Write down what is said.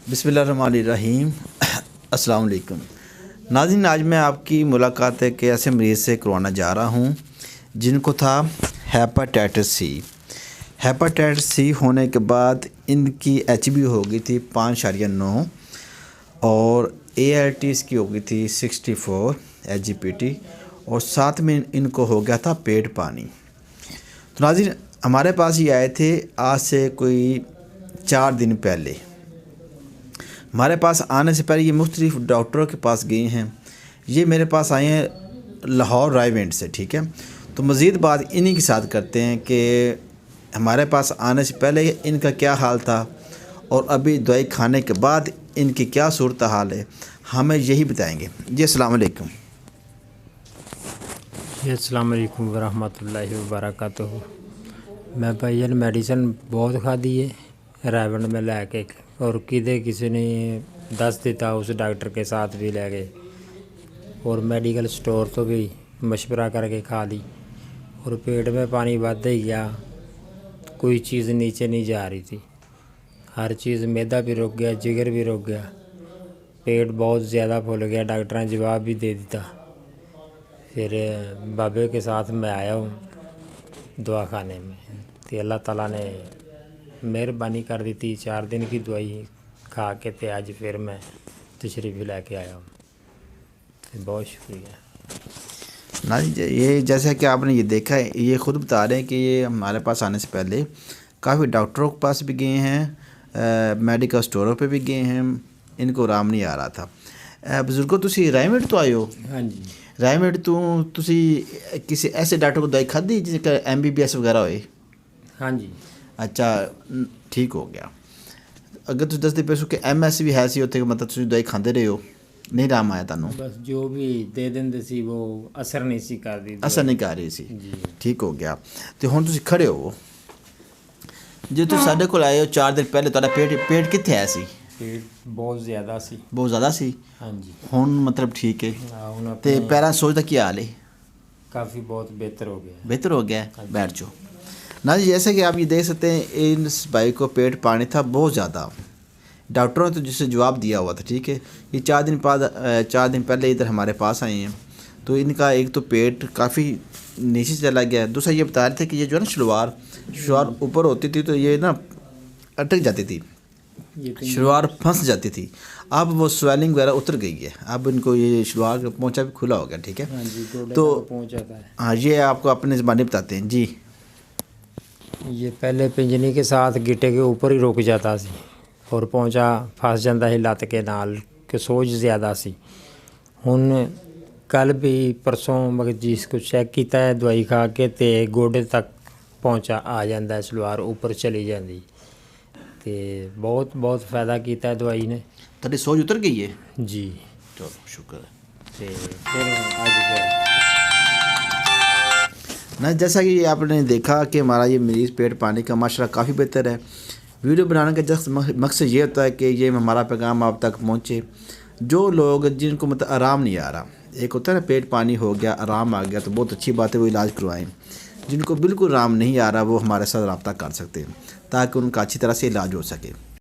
बिस्मिल्लाहिर्रहमानिर्रहीम। अस्सलाम वालेकुम नाज़रीन, आज मैं आपकी मुलाकात एक ऐसे मरीज़ से करवाना जा रहा हूँ जिनको था हेपेटाइटिस सी। हेपेटाइटिस सी होने के बाद इनकी HB हो गई थी 5.9 और ALT इसकी हो गई थी 64 SGPT और साथ में इनको हो गया था पेट पानी। तो नाज़रीन, हमारे पास ये आए थे आज से कोई 4 दिन पहले। हमारे पास आने से पहले ये मुख्तलिफ़ डॉक्टरों के पास गए हैं। ये मेरे पास आए हैं लाहौर रायवेंट से, ठीक है। तो मज़ीद बात इन्हीं के साथ करते हैं कि हमारे पास आने से पहले इनका क्या हाल था और अभी दवाई खाने के बाद इनकी क्या सूरत हाल है, हमें यही बताएंगे। जी अस्सलाम वालेकुम। अस्सलाम वालेकुम वरहमतुल्लाहि वबरकातुहू। मैं भाई मेडिसिन बहुत खादी है रायवंड में लैके और किसी ने दस दिता, उस डॉक्टर के साथ भी ले गए और मेडिकल स्टोर तो भी मशवरा करके खा ली और पेट में पानी बढ़ता ही गया। कोई चीज़ नीचे नहीं जा रही थी, हर चीज़ मैदा भी रुक गया, जिगर भी रुक गया, पेट बहुत ज़्यादा फूल गया। डॉक्टर ने जवाब भी दे दिया। फिर बाबे के साथ मैं आया हूँ दवा खाने में, तो अल्लाह ताला ने मेहरबानी कर दी थी। 4 दिन की दवाई खा के ते आज फिर मैं तशरीफ़ लेके आया हूँ। तो बहुत शुक्रिया। ना जी, ये जैसा कि आपने ये देखा है, ये ख़ुद बता रहे हैं कि ये हमारे पास आने से पहले काफ़ी डॉक्टरों के पास भी गए हैं, मेडिकल स्टोरों पे भी गए हैं, इनको आराम नहीं आ रहा था। बुजुर्गो, तुसी रायमेड तो आए हो? हाँ जी। रायमेड तो तुसी किसी ऐसे डॉक्टर को दवाई खाधी जिसका MBBS वगैरह होए? हाँ जी। अच्छा, ठीक हो गया। अगर तुम दसते पे कि MS भी है सी उत्थे, मतलब तुसी दवाई खाते रहे हो, नहीं आराम आया तुहानू? बस जो भी दे देंगे सी वो असर नहीं सी कर दी, असर नहीं कर रही सी। जी। ठीक हो गया। तो हुण तुसी खड़े हो, जो तुम साढ़े कोल आए हो 4 दिन पहले, तुहाडा पेट कित्थे है सी? पेट बहुत ज़्यादा सी। बहुत ज़्यादा सी? हाँ जी। हुण मतलब ठीक है? हाँ, ते पैरां सोच दा क्या हाल है? काफ़ी बहुत बेहतर हो गया। बेहतर हो गया है? बैठ जाओ ना जी। जैसे कि आप ये देख सकते हैं, इन भाई को पेट पानी था बहुत ज़्यादा। डॉक्टरों ने तो जिससे जवाब दिया हुआ था, ठीक है। ये 4 दिन पहले इधर हमारे पास आए हैं। तो इनका एक तो पेट काफ़ी नीचे चला गया, दूसरा ये बता रहे थे कि ये जो है ना शलवार ऊपर होती थी तो ये ना अटक जाती थी, शलवार फंस जाती थी। अब वो स्वेलिंग वगैरह उतर गई है, अब इनको ये शलवार का पोंचा भी खुला हो गया, ठीक है। हाँ जी, तो पहुँच जाता है। हाँ, ये आपको अपने ज़बानी बताते हैं जी। ये पहले पिंजनी के साथ गिटे के ऊपर ही रुक जाता सी और पहुँचा फस जाता है लत्त के नाल कि सोच ज़्यादा सी। हुण कल भी परसों मगर जिसको चेक किया है दवाई खा के ते गोडे तक पहुँचा आ जाता है, सलवार ऊपर चली जाती। तो बहुत बहुत फ़ायदा किया है दवाई ने। तेरी सोच उतर गई है जी। चलो शुक्र है। तो फिर आज ना, जैसा कि आपने देखा कि हमारा ये मरीज़ पेट पानी का माशाल्लाह काफ़ी बेहतर है। वीडियो बनाने का जस्ट मकसद ये होता है कि ये हमारा पैगाम आप तक पहुँचे। जो लोग जिनको मतलब आराम नहीं आ रहा, एक होता है ना पेट पानी हो गया, आराम आ गया तो बहुत अच्छी बात है, वो इलाज करवाएं। जिनको बिल्कुल आराम नहीं आ रहा वो हमारे साथ रब्ता कर सकते हैं ताकि उनका अच्छी तरह से इलाज हो सके।